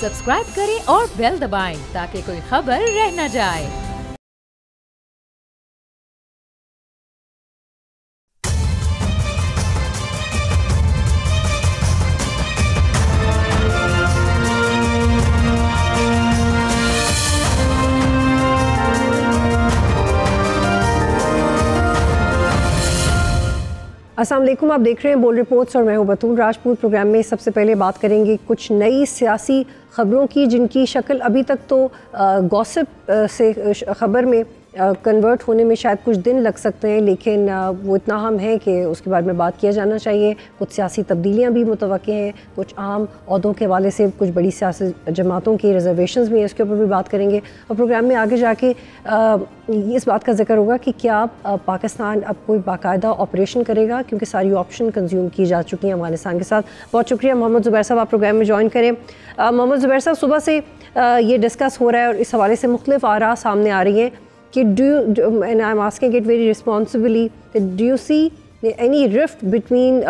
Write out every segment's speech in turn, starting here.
Subscribe करें और bell दबाएं ताकि कोई खबर रह न जाए। अस्सलाम वालेकुम, आप देख रहे हैं बोल्ड रिपोर्ट्स और मैं हूं बतूल राजपूत। प्रोग्राम में सबसे पहले बात करेंगे कुछ नई सियासी ख़बरों की जिनकी शक्ल अभी तक तो गॉसिप से ख़बर में कन्वर्ट होने में शायद कुछ दिन लग सकते हैं, लेकिन वो इतना अहम है कि उसके बारे में बात किया जाना चाहिए। कुछ सियासी तब्दीलियाँ भी मुतवक्के हैं, कुछ अहम अहदों के हवाले से कुछ बड़ी सियासी जमातों की रिजर्वेशंस भी हैं, इसके ऊपर भी बात करेंगे। और प्रोग्राम में आगे जाके इस बात का जिक्र होगा कि क्या पाकिस्तान अब कोई बाकायदा ऑपरेशन करेगा, क्योंकि सारी ऑप्शन कंज्यूम की जा चुकी हैं अफगानिस्तान के साथ। बहुत शुक्रिया मोहम्मद ज़ुबैर साहब, आप प्रोग्राम में ज्वाइन करें। मोहम्मद ज़ुबैर साहब, सुबह से ये डिस्कस हो रहा है और इस हवाले से मुख्तलिफ आरा सामने आ रही हैं कि and I'm asking it very responsibly, do you see any rift between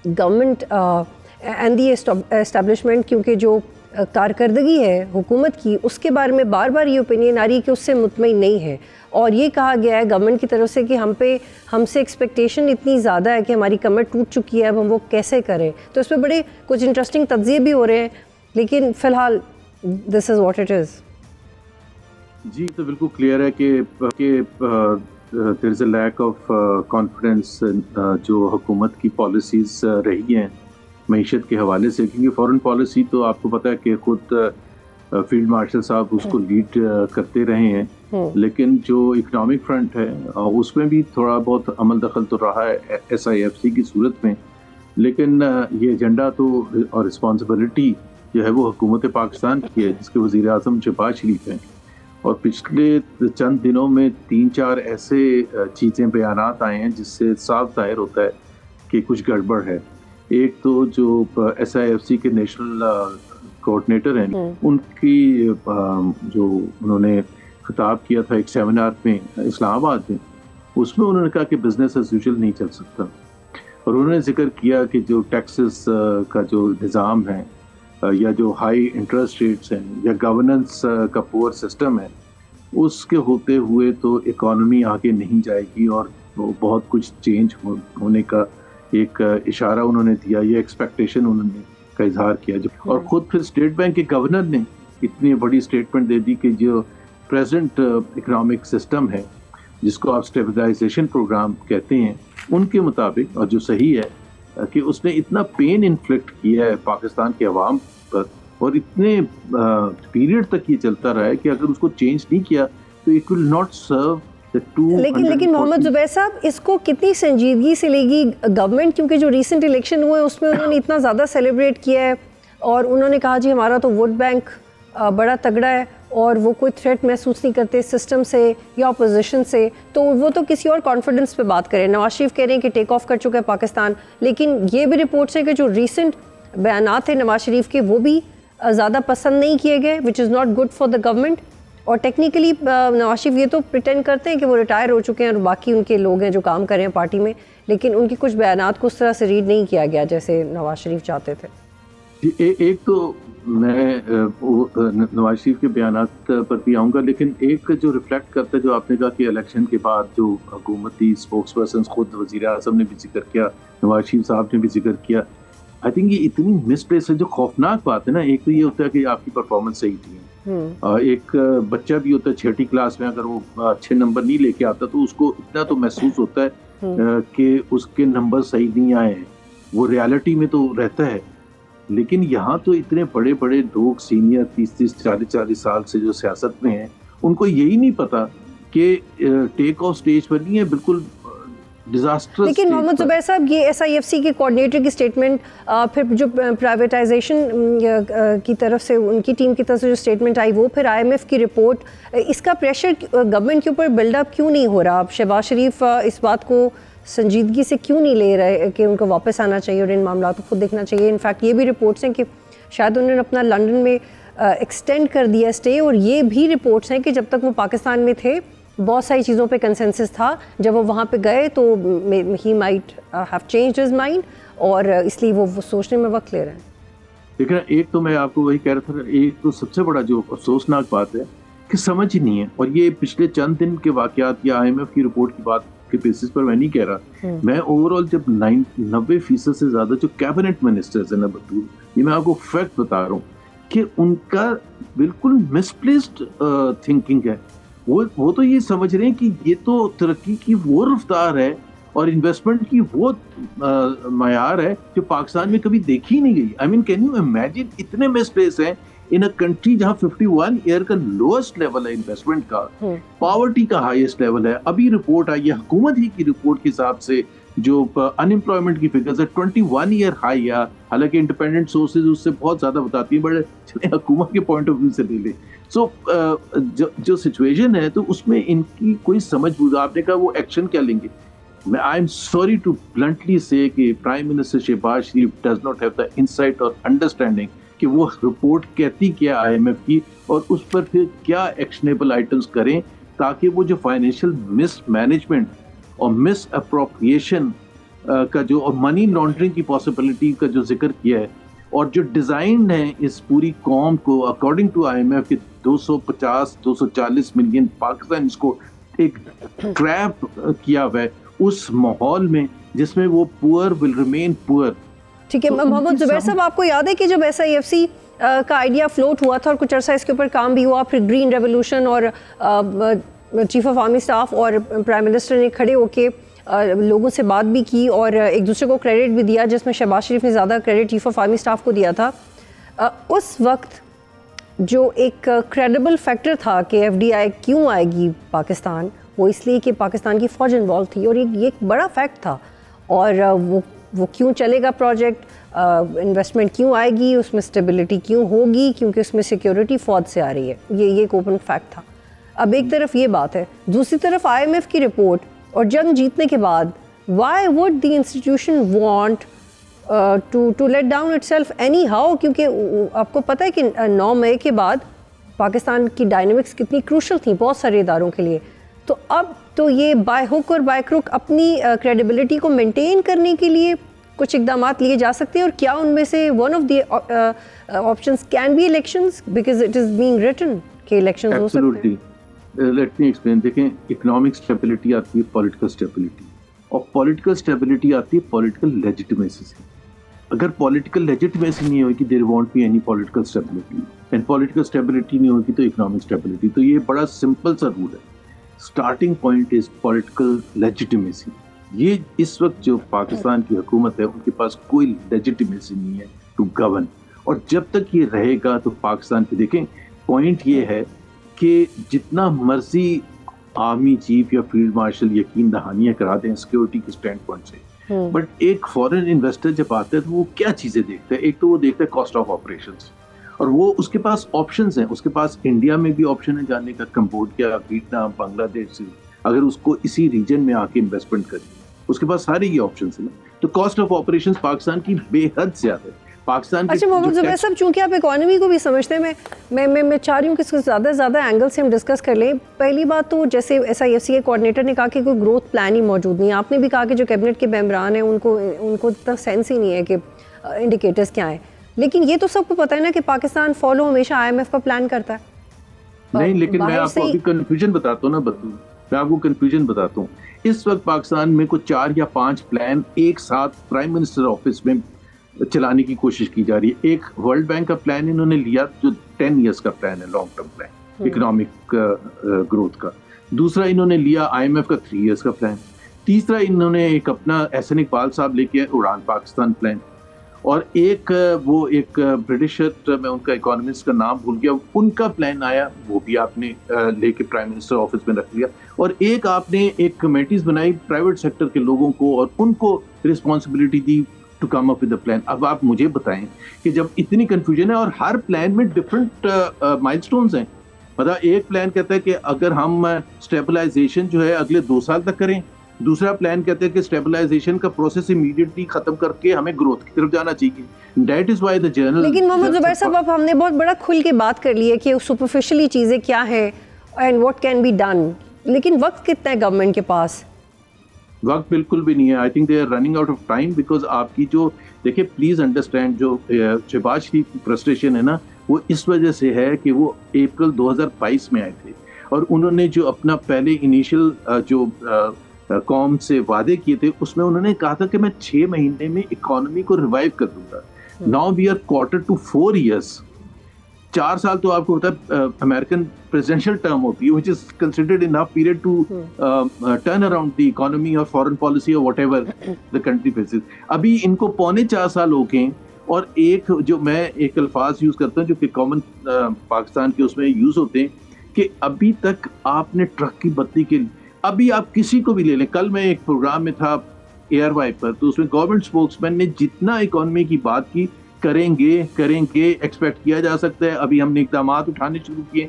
government and the establishment, क्योंकि जो कारकर्दगी है हुकूमत की उसके बारे में बार बार ये ओपिनियन आ रही है कि उससे मुतमईन नहीं है, और ये कहा गया है गवर्नमेंट की तरफ से कि हमसे एक्सपेक्टेशन इतनी ज़्यादा है कि हमारी कमर टूट चुकी है, अब हम वो कैसे करें। तो इस पर बड़े कुछ इंटरेस्टिंग तज्ज़िये भी हो रहे हैं, लेकिन फ़िलहाल this is what it is. जी, तो बिल्कुल क्लियर है कि there is a lack of confidence जो हुकूमत की पॉलिसीज़ रही हैं मईशत के हवाले से, क्योंकि फॉरेन पॉलिसी तो आपको पता है कि खुद फील्ड मार्शल साहब उसको लीड करते रहे हैं, लेकिन जो इकनॉमिक फ्रंट है उसमें भी थोड़ा बहुत अमल दखल तो रहा है SIFC की सूरत में, लेकिन ये एजेंडा तो और रिस्पॉन्सिबिलिटी जो है वो हुकूमत पाकिस्तान की है, जिसके वज़ीर आज़म शहबाज शरीफ हैं। और पिछले चंद दिनों में 3-4 ऐसे चीज़ें बयानात आए हैं जिससे साफ जाहिर होता है कि कुछ गड़बड़ है। एक तो जो SIFC के नेशनल कोऑर्डिनेटर हैं, उनकी जो उन्होंने खिताब किया था एक सेमिनार में इस्लामाबाद में, उसमें उन्होंने कहा कि बिज़नेस एज यूजुअल नहीं चल सकता, और उन्होंने जिक्र किया कि जो टैक्सेस का जो निज़ाम है या जो हाई इंटरेस्ट रेट्स हैं या गवर्नेंस का पुअर सिस्टम है, उसके होते हुए तो इकॉनमी आगे नहीं जाएगी और बहुत कुछ चेंज होने का एक इशारा उन्होंने दिया, ये एक्सपेक्टेशन उन्होंने का इजहार किया। और ख़ुद फिर स्टेट बैंक के गवर्नर ने इतनी बड़ी स्टेटमेंट दे दी कि जो प्रेजेंट इकनॉमिक सिस्टम है, जिसको आप स्टेबलाइजेशन प्रोग्राम कहते हैं, उनके मुताबिक, और जो सही है, कि उसने इतना पेन इन्फ्लिक्ट किया है पाकिस्तान के अवाम पर, और इतने पीरियड तक ये चलता रहा है कि अगर उसको चेंज नहीं किया तो it will not serve the टू। लेकिन मोहम्मद ज़ुबैर साहब, इसको कितनी संजीदगी से लेगी गवर्नमेंट, क्योंकि जो रिसेंट इलेक्शन हुए उसमें उन्होंने इतना ज़्यादा सेलिब्रेट किया है और उन्होंने कहा जी हमारा तो वोट बैंक बड़ा तगड़ा है और वो कोई थ्रेट महसूस नहीं करते सिस्टम से या अपोजिशन से, तो वो तो किसी और कॉन्फिडेंस पे बात करें। नवाज शरीफ कह रहे हैं कि टेक ऑफ कर चुका है पाकिस्तान, लेकिन ये भी रिपोर्ट्स है कि जो रिसेंट बयानात थे नवाज शरीफ के वो भी ज़्यादा पसंद नहीं किए गए, which is not good for the government. और टेक्निकली नवाज शरीफ ये तो प्रिटेंड करते हैं कि वो रिटायर हो चुके हैं और बाकी उनके लोग हैं जो काम कर रहे हैं पार्टी में, लेकिन उनकी कुछ बयानात को उस तरह से रीड नहीं किया गया जैसे नवाज शरीफ चाहते थे। एक तो मैं नवाज शरीफ के बयानात पर भी आऊँगा, लेकिन एक जो रिफ्लेक्ट करता है, जो आपने कहा कि इलेक्शन के बाद जो हुकूमती स्पोक्स पर्सन, खुद वज़ीर आज़म ने भी जिक्र किया, नवाज शरीफ साहब ने भी जिक्र किया, आई थिंक ये इतनी मिसप्लेस है। जो खौफनाक बात है ना, एक तो ये होता है कि आपकी परफॉर्मेंस सही थी, एक बच्चा भी होता है 6ठी क्लास में, अगर वो अच्छे नंबर नहीं लेके आता तो उसको इतना तो महसूस होता है कि उसके नंबर सही नहीं आए हैं, वो रियलिटी में तो रहता है। लेकिन यहाँ तो इतने बड़े बड़े लोग सीनियर 30-30, 40-40 साल से जो सियासत में हैं, उनको यही नहीं पता कि टेक ऑफ स्टेज पर नहीं है, बिल्कुल डिजास्टर। लेकिन मोहम्मद ज़ुबैर साहब, ये SIFC के कोऑर्डिनेटर की स्टेटमेंट, फिर जो प्राइवेटाइजेशन की तरफ से उनकी टीम की तरफ से जो स्टेटमेंट आई, वो फिर IMF की रिपोर्ट, इसका प्रेशर गवर्नमेंट के ऊपर बिल्डअप क्यों नहीं हो रहा? अब शहबाज शरीफ इस बात को संजीदगी से क्यों नहीं ले रहे कि उनको वापस आना चाहिए और इन मामलों को खुद देखना चाहिए? इनफैक्ट ये भी रिपोर्ट्स हैं कि शायद उन्होंने अपना लंदन में एक्सटेंड कर दिया स्टे, और ये भी रिपोर्ट्स हैं कि जब तक वो पाकिस्तान में थे बहुत सारी चीज़ों पे कंसेंसस था, जब वो वहाँ पे गए तो he might have changed his mind, और इसलिए वो सोचने में वक्त ले रहे हैं। लेकिन एक तो मैं आपको वही कह रहा था, एक तो सबसे बड़ा जो अफसोसनाक बात है कि समझ ही नहीं है। और ये पिछले चंद दिन के वाकयात या IMF की रिपोर्ट की बात के बेसिस पर मैं नहीं कह रहा, मैं ओवरऑल जब 90% से ज्यादा जो कैबिनेट मिनिस्टर्स है ना बतूल, ये मैं आपको फैक्ट बता रहा हूँ कि उनका बिल्कुल मिसप्लेस्ड थिंकिंग है। वो तो ये समझ रहे हैं कि ये तो तरक्की की वो रफ्तार है और इन्वेस्टमेंट की वो मयार है जो पाकिस्तान में कभी देखी नहीं गई। I mean can you imagine, इतने मिसप्लेस हैं इन अ कंट्री जहां 51 ईयर का लोएस्ट लेवल है इन्वेस्टमेंट का, पॉवर्टी का हाईएस्ट लेवल है। अभी रिपोर्ट आई है हुकूमत ही की रिपोर्ट के हिसाब से जो अनएम्प्लॉयमेंट की फिगर्स है 21 ईयर हाई है। हालांकि इंडिपेंडेंट सोर्सेज उससे बहुत ज्यादा बताती हैं, बट चले हुकूमत के पॉइंट ऑफ व्यू से ले ले। सो जो सिचुएशन है तो उसमें इनकी कोई समझ बुझ, आपने कहा वो एक्शन क्या लेंगे। I am sorry to bluntly say कि prime minister Shahbaz Sharif does not have the insight और अंडरस्टैंडिंग कि वो रिपोर्ट कहती क्या IMF की और उस पर फिर क्या एक्शनेबल आइटम्स करें, ताकि वो जो फाइनेंशियल मिसमैनेजमेंट और मिस अप्रोप्रिएशन का जो और मनी लॉन्ड्रिंग की पॉसिबिलिटी का जो जिक्र किया है और जो डिजाइन है इस पूरी कौम को अकॉर्डिंग टू IMF के 250-240 मिलियन पाकिस्तान इसको एक ट्रैप किया हुआ है उस माहौल में जिसमें वो पुअर विल रिमेन पुअर। ठीक है मोहम्मद जुबैर साहब, आपको याद है कि जब SIFC का आइडिया फ्लोट हुआ था और कुछ अर्सा इसके ऊपर काम भी हुआ, फिर ग्रीन रेवोल्यूशन और चीफ ऑफ आर्मी स्टाफ और प्राइम मिनिस्टर ने खड़े होके लोगों से बात भी की और एक दूसरे को क्रेडिट भी दिया, जिसमें शहबाज शरीफ ने ज़्यादा credit chief of army staff को दिया था। उस वक्त जो एक क्रेडिबल फैक्टर था कि FDI क्यों आएगी पाकिस्तान, वो इसलिए कि पाकिस्तान की फ़ौज इन्वॉल्व थी और ये एक बड़ा फैक्ट था। और वो क्यों चलेगा प्रोजेक्ट, इन्वेस्टमेंट क्यों आएगी, उसमें स्टेबिलिटी क्यों होगी, क्योंकि उसमें सिक्योरिटी फ़ौज से आ रही है। ये एक ओपन फैक्ट था। अब एक तरफ ये बात है, दूसरी तरफ IMF की रिपोर्ट और जंग जीतने के बाद why would the institution want to let down itself anyhow, क्योंकि आपको पता है कि 9 मई के बाद पाकिस्तान की डायनेमिक्स कितनी क्रूशल थी बहुत सारे इदारों के लिए। तो अब तो ये बाय हुक और बाय क्रुक अपनी क्रेडिबिलिटी को मेंटेन करने के लिए कुछ इकदाम लिए जा सकते हैं, और क्या उनमें से one of the options can be elections, because it is being written कि इलेक्शंस हो सकते हैं। Let me explain. देखें, इकोनॉमिक स्टेबिलिटी आती है पॉलिटिकल स्टेबिलिटी, और पॉलिटिकल स्टेबिलिटी आती है पॉलिटिकल लेजिटिमेसी से। अगर पॉलिटिकल लेजिटिमेसी नहीं होगी there won't be any political stability, and political stability नहीं होगी तो इकोनॉमिक स्टेबिलिटी। तो ये बड़ा सिंपल सा रूल है, starting point is political legitimacy. ये इस वक्त जो पाकिस्तान की हुकूमत है उनके पास कोई लेजिटिमेसी नहीं है टू गवर्न, और जब तक ये रहेगा तो पाकिस्तान पे देखें पॉइंट ये है कि जितना मर्जी आर्मी चीफ या फील्ड मार्शल यकीन दहानियां करा दें सिक्योरिटी के स्टैंड पॉइंट से, बट एक फॉरेन इन्वेस्टर जब आता है तो वो क्या चीजें देखता है। एक तो वो देखता है कॉस्ट ऑफ ऑपरेशंस, और वो उसके पास ऑप्शंस हैं। उसके पास इंडिया में भी ऑप्शन है जाने का, कंबोडिया, वियतनाम, बांग्लादेश से, अगर उसको इसी रीजन में आके इन्वेस्टमेंट करनी उसके पास सारे ये ऑप्शंस हैं। तो कॉस्ट ऑफ ऑपरेशंस पाकिस्तान की बेहद ज्यादा है। पाकिस्तान अच्छा मोहम्मद जुबैर साहब, चूंकि आप इकोनॉमी को भी समझते हैं, मैं चाह रही हूँ कि इसको ज़्यादा एंगल से हम डिस्कस कर लें। पहली बात तो जैसे SIFC के कोऑर्डिनेटर ने कहा कि कोई ग्रोथ प्लान ही मौजूद नहीं है। आपने भी कहा कि जो कैबिनेट के मेंबरान हैं उनको इतना सेंस ही नहीं है कि इंडिकेटर्स क्या हैं। लेकिन ये तो सबको पता है ना कि पाकिस्तान फॉलो हमेशा IMF का प्लान करता है। नहीं, लेकिन मैं आपको अभी कंफ्यूजन बताता हूँ ना बतूल, मैं आपको कंफ्यूजन बताता हूँ। इस वक्त पाकिस्तान में कुछ 4 या 5 प्लान एक साथ प्राइम मिनिस्टर ऑफिस में चलाने की कोशिश की जा रही है। एक वर्ल्ड बैंक का प्लान इन्होंने लिया जो 10 इयर्स का प्लान है, long term plan economic growth का। दूसरा इन्होंने लिया IMF का 3 इयर्स का प्लान। तीसरा इन्होंने एक अपना एहसन इकबाल साहब लेके आए उड़ान पाकिस्तान प्लान। और एक ब्रिटिशर, मैं उनका इकोनॉमिस्ट का नाम भूल गया, उनका प्लान आया, वो भी आपने लेके प्राइम मिनिस्टर ऑफिस में रख लिया। और एक आपने एक कमेटीज बनाई प्राइवेट सेक्टर के लोगों को और उनको रिस्पॉन्सिबिलिटी दी to come up with the plan. अब आप मुझे बताएं कि जब इतनी कंफ्यूजन है और हर प्लान में डिफरेंट माइलस्टोन्स हैं, मतलब एक प्लान कहता है कि अगर हम स्टेबलाइजेशन जो है अगले 2 साल तक करें, दूसरा प्लान कहते हैं कि स्टेबलाइजेशन का प्रोसेस इमीडिएटली खत्म करके हमें ग्रोथ की तरफ जाना चाहिए। That is why the journal. लेकिन मोहम्मद जुबैर साहब, अब हमने बहुत बड़ा खुल के बात कर ली है कि सुपरफिशियली चीज़ें क्या है and what can be done, लेकिन वक्त कितना है गवर्नमेंट के पास? वक्त बिल्कुल भी नहीं है। I think they are running out of time because आपकी जो देखिए प्लीज अंडरस्टैंड जो शहबाज शरीफ की फ्रस्ट्रेशन है ना, वो इस वजह से है कि वो अप्रैल 2022 में आए थे और उन्होंने जो अपना पहले इनिशियल जो कौम से वादे किए थे उसमें उन्होंने कहा था कि मैं 6 महीने में इकोनॉमी को रिवाइव कर दूंगा। Now we are quarter to 4 years. 4 साल तो आपको होता है अमेरिकन प्रेसिडेंशियल टर्म होती है which is considered enough period to turn around the economy और फॉरेन पॉलिसी और व्हाटएवर द कंट्री फेसेस। अभी इनको 4.25 साल हो गए और एक जो मैं एक अल्फाज यूज करता हूँ जो कि कॉमन पाकिस्तान के उसमें यूज होते हैं कि अभी तक आपने ट्रक की बत्ती के अभी आप किसी को भी ले लें। कल मैं एक प्रोग्राम में था एयरवाई पर, तो उसमें गवर्नमेंट स्पोक्समैन ने जितना इकोनॉमी की बात की करेंगे एक्सपेक्ट किया जा सकता है। अभी हमने इकदाम उठाने शुरू किए।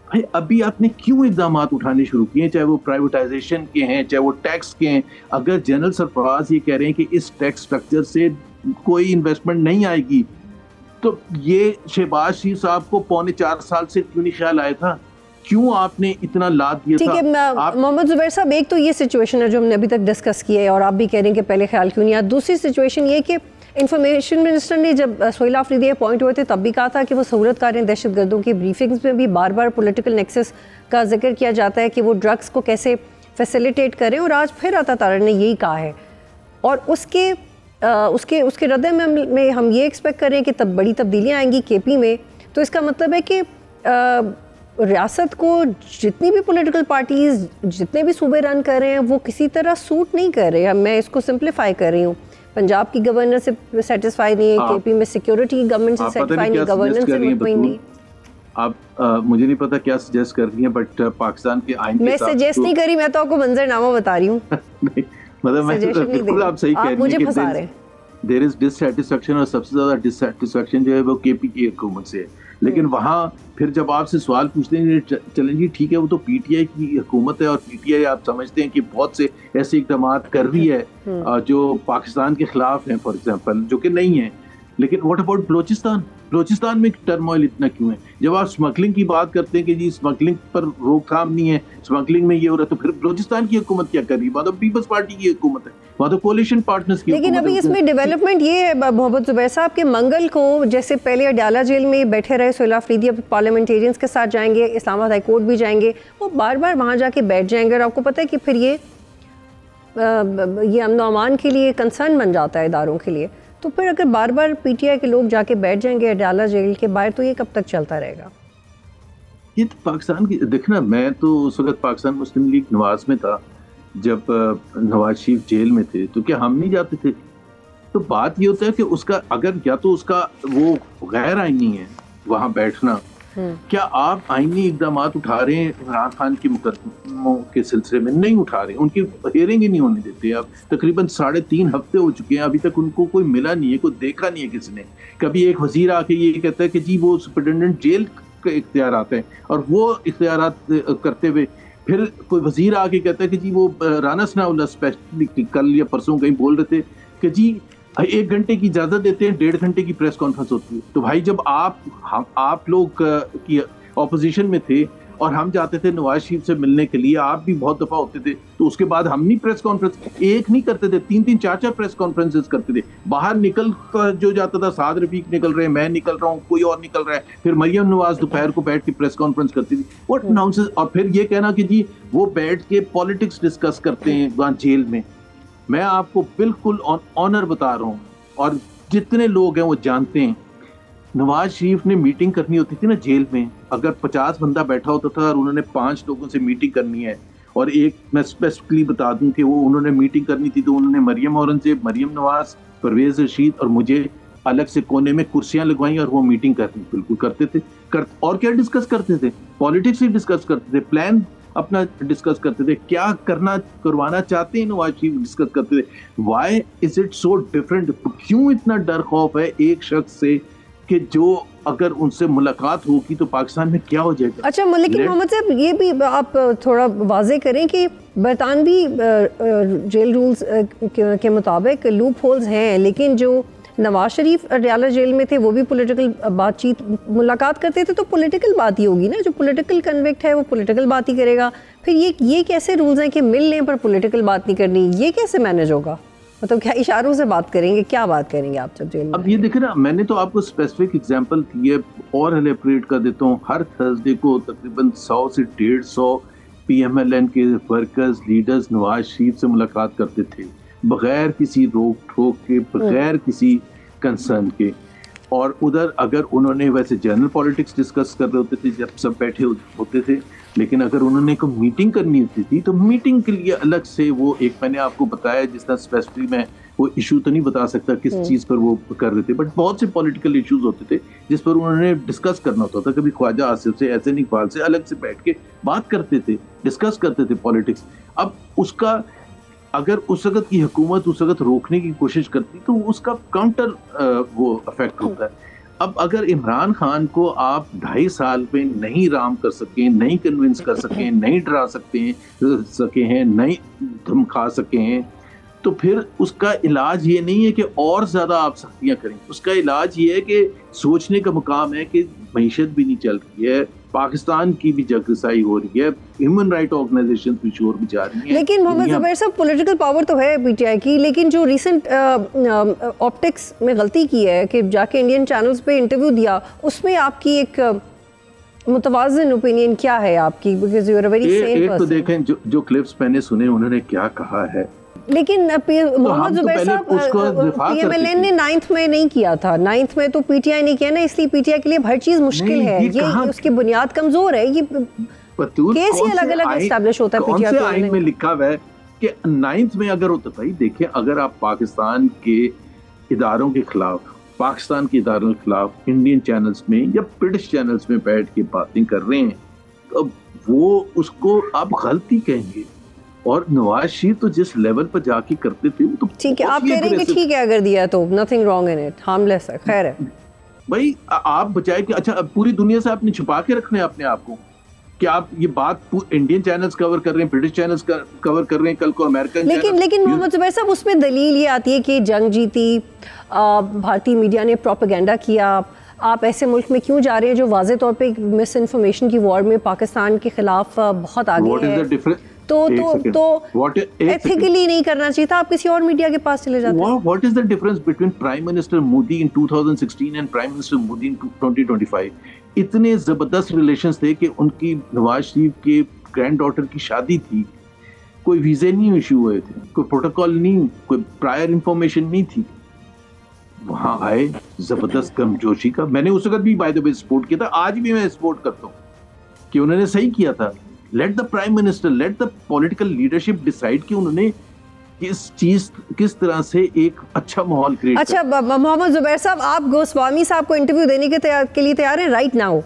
भाई अभी आपने क्यों इकदाम उठाने शुरू किए, चाहे वो प्राइवेटाइजेशन के हैं चाहे वो टैक्स के हैं। अगर जनरल सरफराज ये कह रहे हैं कि इस टैक्स स्ट्रक्चर से कोई इन्वेस्टमेंट नहीं आएगी, तो ये शहबाज शरीफ साहब को 4.25 साल से क्यों नहीं ख्याल आया था? क्यों आपने इतना लाद दिया था? ठीक है मोहम्मद जुबैर साहब, एक तो ये सिचुएशन है जो हमने अभी तक डिस्कस की है और आप भी कह रहे हैं कि पहले ख्याल क्यों नहीं आया। दूसरी सिचुएशन ये कि इंफॉर्मेशन मिनिस्टर ने जब सोहेल आफरीदी अपॉइंट हुए थे तब भी कहा था कि वो सहूलतकारें दहशतगर्दों की ब्रीफिंग्स में भी बार बार पॉलिटिकल नेक्सस का जिक्र किया जाता है कि वो ड्रग्स को कैसे फैसिलिटेट करें, और आज फिर अता तारा ने यही कहा है। और उसके रद्द में हम ये एक्सपेक्ट करें कि तब बड़ी तब्दीलियाँ आएंगी केपी में। तो इसका मतलब है कि रियासत को जितनी भी पॉलिटिकल पार्टीज जितने भी सूबे रन कर रहे हैं वो किसी तरह सूट नहीं कर रहे हैं। मैं इसको सिंप्लीफाई कर रही हूँ। पंजाब की गवर्नर से सेटिस्फाई नहीं है, केपी में सिक्योरिटी गवर्नमेंट से सेटिस्फाई नहीं, गवर्नेंस से मुतमईन नहीं। आप मुझे नहीं पता क्या सजेस्ट कर रही हैं, बट पाकिस्तान के आइन के मैं सजेस्ट नहीं करी, मैं तो आपको मंजरनामा बता रही हूँ। मतलब मैं बिल्कुल आप सही कह रही हैं, मुझे फंसा रहे हैं। देयर इज डिससैटिस्फैक्शन और सबसे ज्यादा डिससैटिस्फैक्शन जो है वो केपी की हुकूमत से है। लेकिन वहाँ फिर जब आपसे सवाल पूछते हैं चलें जी ठीक है वो तो पीटीआई की हुकूमत है और पीटीआई आप समझते हैं कि बहुत से ऐसे इक़दाम कर रही है जो पाकिस्तान के खिलाफ हैं फॉर एग्जांपल, जो कि नहीं है। लेकिन व्हाट अबाउट बलोचिस्तान में टर्मोइल इतना क्यों है? जब आप स्मगलिंग की बात करते हैं कि जी स्मगलिंग पर रोकथाम नहीं है, स्मगलिंग में ये हो रहा है, तो फिर बलोचिस्तान की हुकूमत क्या कर रही है? वहाँ तो पीपल्स पार्टी की हुकूमत है, वहाँ तो कोalition पार्टनर्स की। लेकिन अभी इसमें डेवलपमेंट ये है मोहम्मद जुबैर साहब के मंगल को जैसे पहले अडयाला जेल में बैठे रहे सोहेल आफरीदी, अब पार्लियामेंटेरियंस के साथ जाएंगे, इस्लामाबाद हाई कोर्ट भी जाएंगे, वो बार बार वहाँ जाके बैठ जाएंगे। और आपको पता है कि फिर ये अमन अमान के लिए कंसर्न बन जाता है इदारों के लिए। तो फिर अगर बार बार पीटीआई के लोग जाके बैठ जाएंगे अडयाला जेल के बाहर, तो ये कब तक चलता रहेगा? ये तो पाकिस्तान की देखना, मैं तो उस वक्त पाकिस्तान मुस्लिम लीग नवाज में था जब नवाज शरीफ जेल में थे, तो क्या हम नहीं जाते थे? तो बात ये होता है कि उसका अगर या तो उसका वो गैर आईनी है वहाँ बैठना, क्या आप आईनी इकदाम उठा रहे हैं इमरान खान के मुकदमों के सिलसिले में? नहीं उठा रहे, उनकी हियरिंग ही नहीं होने देते। अब तकरीबन 3.5 हफ्ते हो चुके हैं, अभी तक उनको कोई मिला नहीं है, कोई देखा नहीं है किसी ने। कभी एक वजीर आके ये कहता है कि जी वो सुपरिटेंडेंट जेल के इख्तियार आते हैं और वो इख्तियार करते हुए फिर कोई वजीर आके कहता है कि जी वो राना सनाउल्लाह स्पेशली कल या परसों कहीं बोल रहे थे कि जी 1 घंटे की इजाजत देते हैं, 1.5 घंटे की प्रेस कॉन्फ्रेंस होती है। तो भाई जब आप लोग की ऑपोजिशन में थे और हम जाते थे नवाज शरीफ से मिलने के लिए, आप भी बहुत दफा होते थे, तो उसके बाद हम नहीं प्रेस कॉन्फ्रेंस एक नहीं करते थे, 3-3 4-4 प्रेस कॉन्फ्रेंसेस करते थे। बाहर निकल कर जो जाता था, साद रफीक निकल रहे हैं, मैं निकल रहा हूँ, कोई और निकल रहा है, फिर मरियम नवाज दोपहर को बैठ के प्रेस कॉन्फ्रेंस करती थी। What nonsense. और फिर ये कहना कि जी वो बैठ के पॉलिटिक्स डिस्कस करते हैं वहाँ जेल में। मैं आपको बिल्कुल ऑनर बता रहा हूँ और जितने लोग हैं वो जानते हैं, नवाज शरीफ ने मीटिंग करनी होती थी ना जेल में, अगर 50 बंदा बैठा होता था और उन्होंने 5 लोगों से मीटिंग करनी है, और एक मैं स्पेसिफिकली बता दूं कि वो उन्होंने मीटिंग करनी थी तो उन्होंने मरियम औरंगजेब, मरियम नवाज, परवेज रशीद और मुझे अलग से कोने में कुर्सियां लगवाई और वो मीटिंग करनी बिल्कुल करते थे। और क्या डिस्कस करते थे? पॉलिटिक्स ही डिस्कस करते थे, प्लान अपना डिस्कस करते थे, क्या करवाना चाहते हैं नवाज शरीफ डिस्कस करते थे। Why is it so different? क्यों इतना डर खौफ है एक शख्स से कि जो अगर उनसे मुलाकात होगी तो पाकिस्तान में क्या हो जाएगा? अच्छा लेकिन मोहम्मद साहब ये भी आप थोड़ा वाजे करें कि बरतानवी जेल रूल्स के मुताबिक लूप होल्स हैं, लेकिन जो नवाज शरीफ रियाला जेल में थे, वो भी पॉलिटिकल बातचीत मुलाकात करते थे, तो पॉलिटिकल बात ही होगी ना, जो पॉलिटिकल कन्विक्ट है वो पॉलिटिकल बात ही करेगा। फिर ये कैसे रूल्स हैं कि मिल लें पर पॉलिटिकल बात नहीं करनी, ये कैसे मैनेज होगा? मतलब क्या इशारों से बात करेंगे, क्या बात करेंगे आप जब जेल में? अब ये देखें ना, मैंने तो आपको स्पेसिफिक एग्जांपल दी है और एलेबरेट कर देता हूँ। हर थर्सडे को तकरीबन 100 से 150 PMLN के वर्कर्स लीडर्स नवाज शरीफ से मुलाकात करते थे, बगैर किसी रोक ठोक के, बगैर किसी कंसर्न के। और उधर अगर उन्होंने वैसे जनरल पॉलिटिक्स डिस्कस कर रहे होते थे जब सब बैठे होते थे, लेकिन अगर उन्होंने कोई मीटिंग करनी होती थी तो मीटिंग के लिए अलग से वो एक, मैंने आपको बताया जिस तरह स्पेसिफिक मैं वो इशू तो नहीं बता सकता किस चीज़ पर वो कर रहे थे, बट बहुत से पॉलिटिकल इश्यूज होते थे जिस पर उन्होंने डिस्कस करना होता था। कभी ख्वाजा आसिफ से, ऐसे इकबाल से अलग से बैठ के बात करते थे, डिस्कस करते थे पॉलिटिक्स। अब उसका अगर उस वक्त की हुकूमत उस वक्त रोकने की कोशिश करती तो उसका काउंटर वो इफेक्ट होता है। अब अगर इमरान खान को आप 2.5 साल में नहीं राम कर सके, नहीं कन्विंस कर सके, नहीं डरा सके हैं, नहीं धमका सके हैं, तो फिर उसका इलाज ये नहीं है कि और ज़्यादा आप सख्तियाँ करें। उसका इलाज ये है कि सोचने का मुकाम है कि मईशत भी नहीं चल रही है, पाकिस्तान की भी जगरसाई हो रही है, ह्यूमन राइट ऑर्गेनाइजेशन भी शोर भी जा रही हैं। लेकिन मोहम्मद ज़ुबैर साहब, पॉलिटिकल पावर तो है PTI की, लेकिन जो रिसेंट ऑप्टिक्स में गलती की है कि जाके इंडियन चैनल्स पे इंटरव्यू दिया, उसमें आपकी एक मुतवाज़िन ओपिनियन क्या है आपकी? Because you are a very same person. तो देखें जो क्लिप्स मैंने सुने उन्होंने क्या कहा है। लेकिन मोहम्मद ज़ुबैर साहब, PMLN ने 9th में नहीं किया था, 9th में तो PTI ने किया ना, इसलिए PTI के लिए हर चीज़ मुश्किल है, ये उसकी बुनियाद कमज़ोर है। ये केस ही अलग अलग एस्टैब्लिश होता है PTI के आइन में लिखा हुआ है कि 9th में अगर होता। भाई देखें, अगर आप पाकिस्तान के इदारों के खिलाफ, पाकिस्तान के इदारों के खिलाफ इंडियन चैनल्स में या ब्रिटिश चैनल्स में बैठ के बातें कर रहे हैं, तो वो उसको आप गलती कहेंगे। और नवाज शरीफ तो जिस लेवल पर जाके करते थे वो तो ठीक है, आप कह रहे हैं कि ठीक है अगर दिया तो nothing wrong in it, harmless है, खैर है भाई। आप बचाए कि अच्छा पूरी दुनिया से आपने छुपा के रखना है अपने आप को कि आप ये बात इंडियन चैनल्स कवर कर रहे हैं, ब्रिटिश चैनल्स कवर कर रहे हैं, कल को अमेरिकन। लेकिन मोहम्मद ज़ुबैर साहब, उसमें दलील ये आती है कि जंग जीती, भारतीय मीडिया ने प्रोपेगेंडा किया, आप ऐसे मुल्क में क्यों जा रहे हैं जो वाज़े तौर पे मिस इन्फॉर्मेशन की वॉर में पाकिस्तान के खिलाफ बहुत आगे है, तो एथिकली नहीं करना चाहिए था, आप किसी और मीडिया के पास चले जाते हैं। What is the difference between Prime Minister Modi in 2016 and Prime Minister Modi in 2025? इतने जबरदस्त रिलेशंस थे कि उनकी नवाज शरीफ के ग्रैंड डॉटर की शादी थी, कोई वीज़े नहीं इशू हुए थे, कोई प्रोटोकॉल नहीं, कोई प्रायर इंफॉर्मेशन नहीं थी। वहाँ आए जबरदस्त गर्मजोशी का, मैंने उस वक्त भी बाय द वे सपोर्ट किया था, आज भी मैं सपोर्ट करता हूँ कि उन्होंने सही किया था। Let the prime minister, let the political leadership decide कि उन्होंने किस तरह से एक अच्छा माहौल क्रिएट। अच्छा मोहम्मद ज़ुबैर साहब, आप गोस्वामी साहब को इंटरव्यू देने के लिए तैयार हैं राइट नाउ?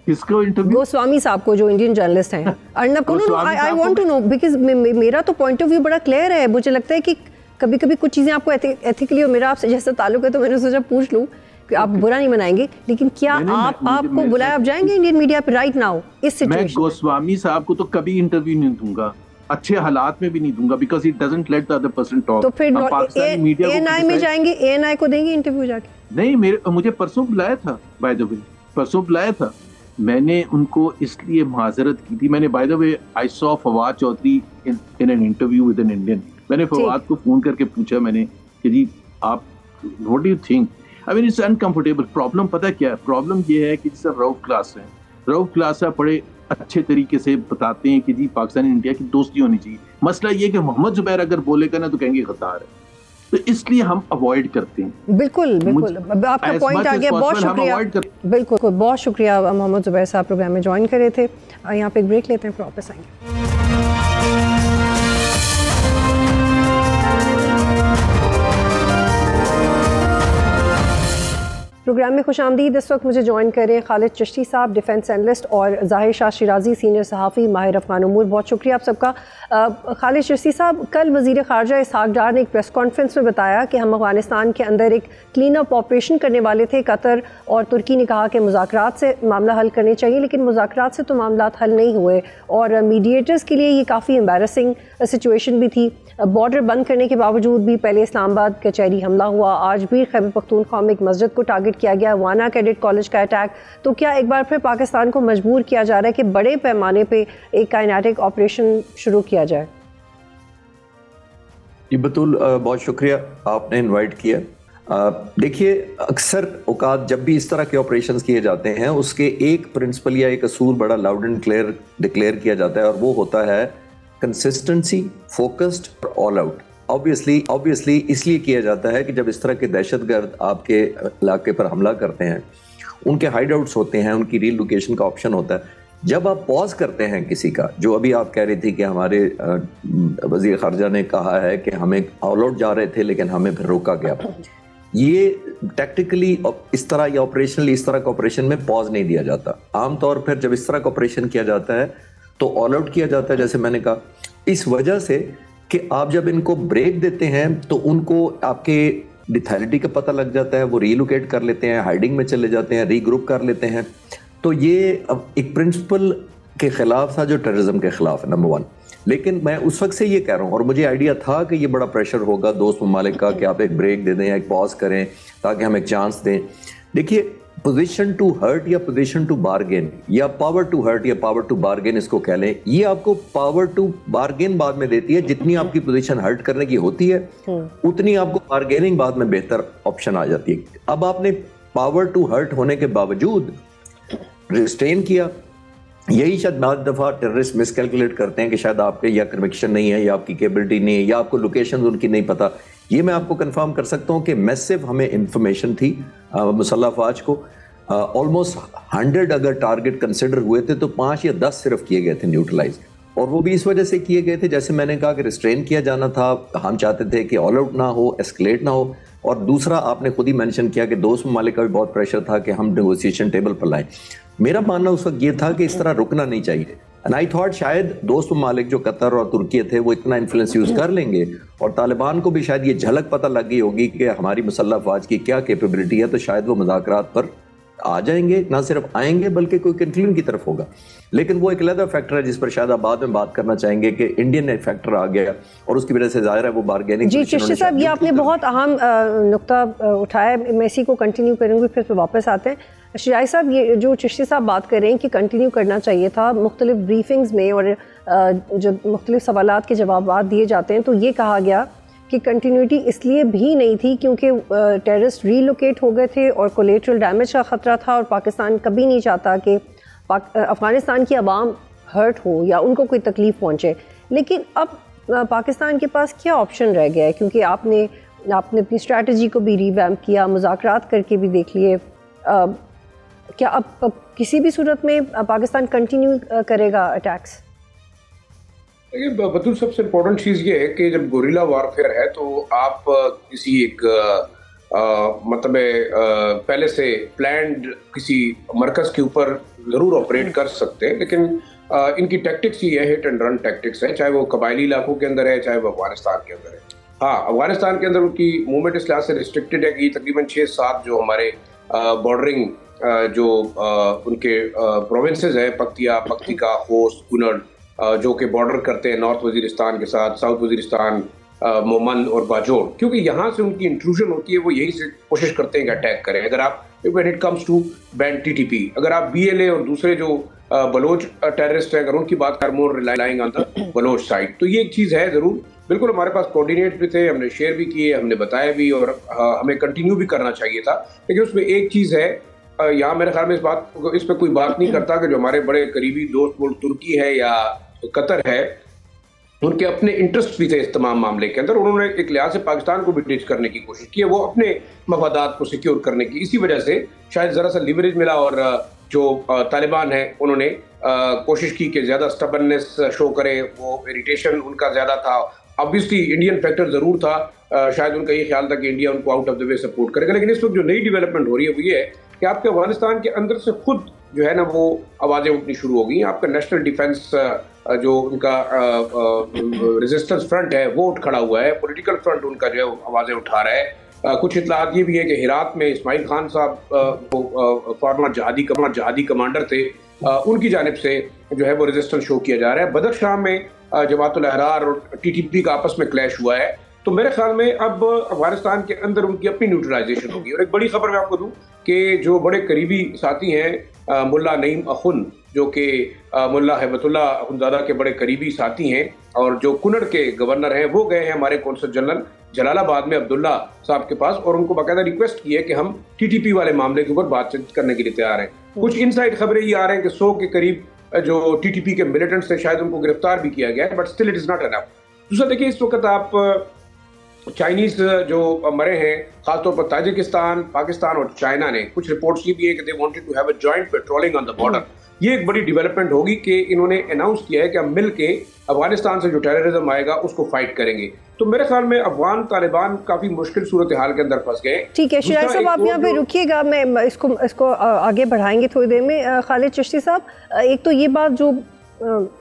किसको इंटरव्यू? गोस्वामी साहब को, जो इंडियन जर्नलिस्ट हैं। अर्नब को, I want to know because मेरा तो पॉइंट ऑफ व्यू बड़ा क्लियर है। मुझे लगता है कि कभी कभी कुछ चीज़ें आपको एथिकली, और मेरा आपसे जैसा ताल्लुक है तो मैंने सोचा पूछ लूँ कि आप बुरा नहीं मनाएंगे, लेकिन क्या आपको बुलाया, आप जाएंगे इंडियन मीडिया पे राइट नाउ इस सिचुएशन? मैं गोस्वामी साहब को तो कभी इंटरव्यू नहीं दूंगा, अच्छे हालात में भी नहीं दूंगा, because he doesn't let the other person talk. तो फिर ANI में जाएंगे, ANI को देंगे इंटरव्यू जाके? नहीं, मुझे परसों बुलाया था, बाय द वे परसों बुलाया था, मैंने उनको इसलिए माजरत की थी। मैंने by the way I saw Fawad Chaudhry in an interview with an Indian. मैंने फवाद को फोन करके पूछा मैंने कि जी आप what do you think, I mean it's uncomfortable. Problem पता क्या है? प्रॉब्लम ये है कि जैसे रऊफ क्लास है, रऊफ क्लास आप बड़े अच्छे तरीके से बताते हैं कि जी पाकिस्तान इंडिया की दोस्ती होनी चाहिए। मसला ये कि मोहम्मद ज़ुबैर अगर बोलेगा ना तो कहेंगे गद्दार है, तो इसलिए हम अवॉइड करते हैं। बिल्कुल बिल्कुल, आपका पॉइंट आ गया, बहुत शुक्रिया। बिल्कुल बहुत शुक्रिया मोहम्मद ज़ुबैर साहब प्रोग्राम में ज्वाइन करे थे। यहाँ पे एक ब्रेक लेते हैं, फिर वापस आएंगे। प्रोग्राम में खुशामदीद। इस वक्त मुझे ज्वाइन कर रहे हैं खालिद चिश्ती साहब, डिफेंस एनालिस्ट, और ज़ाहिर शाह शिराजी, सीनियर सहाफ़ी, माहिर अफ़गान उमूर। बहुत शुक्रिया आप सबका। खालिद चिश्ती साहब, कल वज़ीर ख़ारजा इसहाक़ डार ने एक प्रेस कॉन्फ्रेंस में बताया कि हम अफ़गानिस्तान के अंदर एक क्लीन अप ऑपरेशन करने वाले थे। कतर और तुर्की ने कहा कि मुज़ाकरात से मामला हल करने चाहिए, लेकिन मुज़ाकरात से तो मामला हल नहीं हुए और मीडिएटर्स के लिए ये काफ़ी एम्बैरसिंग सिचुएशन भी थी। बॉर्डर बंद करने के बावजूद भी पहले इस्लामाबाद कचहरी हमला हुआ, आज भी खैबर पख्तूनख्वा में एक मस्जिद को टारगेट किया गया, वाना कैडेट कॉलेज का अटैक। तो क्या एक बार फिर पाकिस्तान को मजबूर किया जा रहा है कि बड़े पैमाने पे एक काइनेटिक ऑपरेशन शुरू किया जाए? जी बतूल, बहुत शुक्रिया आपने इनवाइट किया। देखिए, अक्सर औकात जब भी इस तरह के ऑपरेशंस किए जाते हैं उसके एक प्रिंसिपल या एक असूल बड़ा लाउड एंड क्लियर डिक्लेयर किया जाता है, और वो होता है कंसिस्टेंसी, फोकस्ड और ऑल आउट। ऑब्वियसली इसलिए किया जाता है कि जब इस तरह के दहशतगर्द आपके इलाके पर हमला करते हैं, उनके हाइड आउट्स होते हैं, उनकी रीलोकेशन का ऑप्शन होता है। जब आप पॉज करते हैं किसी का, जो अभी आप कह रही थी कि हमारे वज़ीर ख़ारजा ने कहा है कि हमें ऑल आउट जा रहे थे लेकिन हमें फिर रोका गया, ये टैक्टिकली इस तरह या ऑपरेशनली इस तरह का ऑपरेशन में पॉज नहीं दिया जाता। आमतौर पर जब इस तरह का ऑपरेशन किया जाता है तो ऑल आउट किया जाता है, जैसे मैंने कहा, इस वजह से कि आप जब इनको ब्रेक देते हैं तो उनको आपके डिथैलिटी का पता लग जाता है, वो रीलोकेट कर लेते हैं, हाइडिंग में चले जाते हैं, रीग्रुप कर लेते हैं। तो ये अब एक प्रिंसिपल के खिलाफ था जो टेररिज्म के खिलाफ है, नंबर 1। लेकिन मैं उस वक्त से ये कह रहा हूँ, और मुझे आइडिया था कि ये बड़ा प्रेशर होगा दोस्त ममालिक का कि आप एक ब्रेक दे दें या एक पॉज करें ताकि हम एक चांस दें। देखिए, पोजीशन टू हर्ट या पोजीशन टू बारगेन या पावर टू हर्ट या पावर टू बारगेन इसको कह लें, ये आपको पावर टू बारगेन बाद में देती है। जितनी आपकी पोजीशन हर्ट करने की होती है उतनी आपको बारगेनिंग बाद में बेहतर ऑप्शन आ जाती है। अब आपने पावर टू हर्ट होने के बावजूद रिस्ट्रेन किया। यही शायद बहुत दफ़ा टेररिस्ट मिसकैलकुलेट करते हैं कि शायद आपके या कन्विक्शन नहीं है या आपकी कैपेबिलिटी नहीं है या आपको लोकेशन उनकी नहीं पता। ये मैं आपको कंफर्म कर सकता हूँ कि मैसिव हमें इंफॉर्मेशन थी मुसल्लह अफवाज को। ऑलमोस्ट 100 अगर टारगेट कंसिडर हुए थे तो 5 या 10 सिर्फ किए गए थे न्यूट्रलाइज, और वो भी इस वजह से किए गए थे, जैसे मैंने कहा कि रिस्ट्रेन किया जाना था। हम चाहते थे कि ऑल आउट ना हो, एस्केलेट ना हो। और दूसरा, आपने खुद ही मेंशन किया कि दोस्त ममालिक का भी बहुत प्रेशर था कि हम नेगोशिएशन टेबल पर लाएं। मेरा मानना उस वक्त ये था कि इस तरह रुकना नहीं चाहिए। एंड आई थॉट शायद दोस्त ममालिक जो कतर और तुर्की थे वो इतना इन्फ्लुएंस यूज कर लेंगे, और तालिबान को भी शायद ये झलक पता लग गई होगी कि हमारी मुसल्लह अफवाज की क्या कैपेबिलिटी है, तो शायद वो मुज़ाकरात पर आ जाएंगे। ना सिर्फ आएंगे बल्कि कोई कंक्लूजन की तरफ होगा। लेकिन वो एक अलग फैक्टर है जिस पर शायद आप बाद में बात करना चाहेंगे कि इंडियन फैक्टर आ गया और उसकी वजह से जाहिर है वो बारगेनिंग। जी चिश्ती साहब, ये आपने बहुत अहम नुक्ता उठाया, मैं इसी को कंटिन्यू करूँगी, फिर वापस आते हैं। शिराई साहब, ये जो चिश्ती साहब बात कर रहे हैं कि कंटिन्यू करना चाहिए था, मुख्तलिफ ब्रीफिंग्स में और जब मुख्तलिफ सवालात के जवाब दिए जाते हैं तो ये कहा गया कि कंटिन्यूटी इसलिए भी नहीं थी क्योंकि टेररिस्ट रीलोकेट हो गए थे और कोलेटरल डैमेज का ख़तरा था, और पाकिस्तान कभी नहीं चाहता कि अफ़गानिस्तान की आवाम हर्ट हो या उनको कोई तकलीफ़ पहुँचे। लेकिन अब पाकिस्तान के पास क्या ऑप्शन रह गया है, क्योंकि आपने अपनी स्ट्रैटेजी को भी रिवैम्प किया, मुज़ाकरात करके भी देख लिए। क्या अब किसी भी सूरत में पाकिस्तान कंटिन्यू करेगा अटैक्स? देखिए बतूल, सबसे इम्पोर्टेंट चीज़ ये है कि जब गोरिल्ला वारफेयर है तो आप किसी एक मतलब पहले से प्लान्ड किसी मरकज़ के ऊपर ज़रूर ऑपरेट कर सकते हैं, लेकिन इनकी टैक्टिक्स ये हिट एंड रन टैक्टिक्स है, चाहे वो कबायली इलाकों के अंदर है चाहे वो अफगानिस्तान के अंदर है। हाँ, अफगानिस्तान के अंदर उनकी मूवमेंट इस लिहाज से रिस्ट्रिक्टेड है कि तकरीबन 6-7 जो हमारे बॉर्डरिंग जो उनके प्रोविंसेस है, पक्तिका, खोस्ट, कुनड़, जो कि बॉर्डर करते हैं नॉर्थ वजीरिस्तान के साथ, साउथ वजीरिस्तान, मोमन और बाजोर, क्योंकि यहाँ से उनकी इंट्रूजन होती है, वो यही से कोशिश करते हैं कि अटैक करें। अगर आप when it comes to banned TTP, अगर आप BLA और दूसरे जो बलोच टेररिस्ट हैं अगर उनकी बात कर, more relying on the Baloch side, तो ये एक चीज़ है ज़रूर। बिल्कुल हमारे पास कोऑर्डिनेट भी थे, हमने शेयर भी किए, हमने बताया भी, और हमें कंटिन्यू भी करना चाहिए था। लेकिन उसमें एक चीज़ है, यहाँ मेरे ख्याल में इस पर कोई बात नहीं करता कि जो हमारे बड़े करीबी दोस्त मुल्क तुर्की है या कतर है, उनके अपने इंटरेस्ट भी थे इस तमाम मामले के अंदर। उन्होंने एक लिहाज से पाकिस्तान को भी डिच करने की कोशिश की है, वो अपने मफादात को सिक्योर करने की, इसी वजह से शायद ज़रा सा लिवरेज मिला। और जो तालिबान है उन्होंने कोशिश की कि ज़्यादा स्टबननेस शो करे, वो इरिटेशन उनका ज़्यादा था। ऑब्वियसली इंडियन फैक्टर ज़रूर था, शायद उनका ये ख्याल था कि इंडिया उनको out of the way support करेगा। लेकिन इस वक्त जो नई डेवलपमेंट हो रही है वो ये है कि आपके अफगानिस्तान के अंदर से खुद जो है ना वो आवाज़ें उठनी शुरू हो गई। आपका नेशनल डिफेंस जो उनका रेजिस्टेंस फ्रंट है वो उठ खड़ा हुआ है, पॉलिटिकल फ्रंट उनका जो है आवाज़ें उठा रहा है। कुछ इतलात ये भी है कि हिरात में इस्माइल खान साहब फॉर्मर जहादी कमांडर थे, उनकी जानिब से जो है वो रेजिस्टेंस शो किया जा रहा है। बदख्शां में जमातुल अहरार और टीटीपी का आपस में क्लैश हुआ है, तो मेरे ख्याल में अब अफगानिस्तान के अंदर उनकी अपनी न्यूट्रलाइजेशन होगी। और एक बड़ी खबर मैं आपको दूं कि जो बड़े करीबी साथी हैं मुल्ला नईम अखुन, जो कि मुल्ला हिबतुल्लाह अखुनज़ादा के बड़े करीबी साथी हैं और जो कुनड़ के गवर्नर हैं, वो गए हैं हमारे कौंसल जनरल जलालाबाद में अब्दुल्ला साहब के पास और उनको बाकायदा रिक्वेस्ट की है कि हम टीटीपी वाले मामले के ऊपर बातचीत करने के लिए तैयार हैं। कुछ इनसाइड खबरें ये आ रहे हैं कि 100 के करीब जो टीटीपी के मिलिटेंट्स थे शायद उनको गिरफ्तार भी किया गया है, but still it is not enough. दूसरा देखिए, इस वक्त आप चाइनीज जो मरे हैं, खासतौर पर ताजिकिस्तान, पाकिस्तान और चाइना ने, कुछ रिपोर्ट्स ये भी है कि they wanted to have a joint patrolling on the border. ये एक बड़ी डेवलपमेंट होगी कि इन्होंने अनाउंस किया है कि हम मिल के अफगानिस्तान से जो टेररिज्म आएगा उसको फाइट करेंगे। तो मेरे ख्याल में अफगान तालिबान काफी मुश्किल सूरत हाल के अंदर फंस गए। ठीक है शिराज साहब, आप यहाँ पे रुकिएगा, मैं इसको आगे बढ़ाएंगे थोड़ी देर में। खालिद चिश्ती साहब, एक तो ये बात जो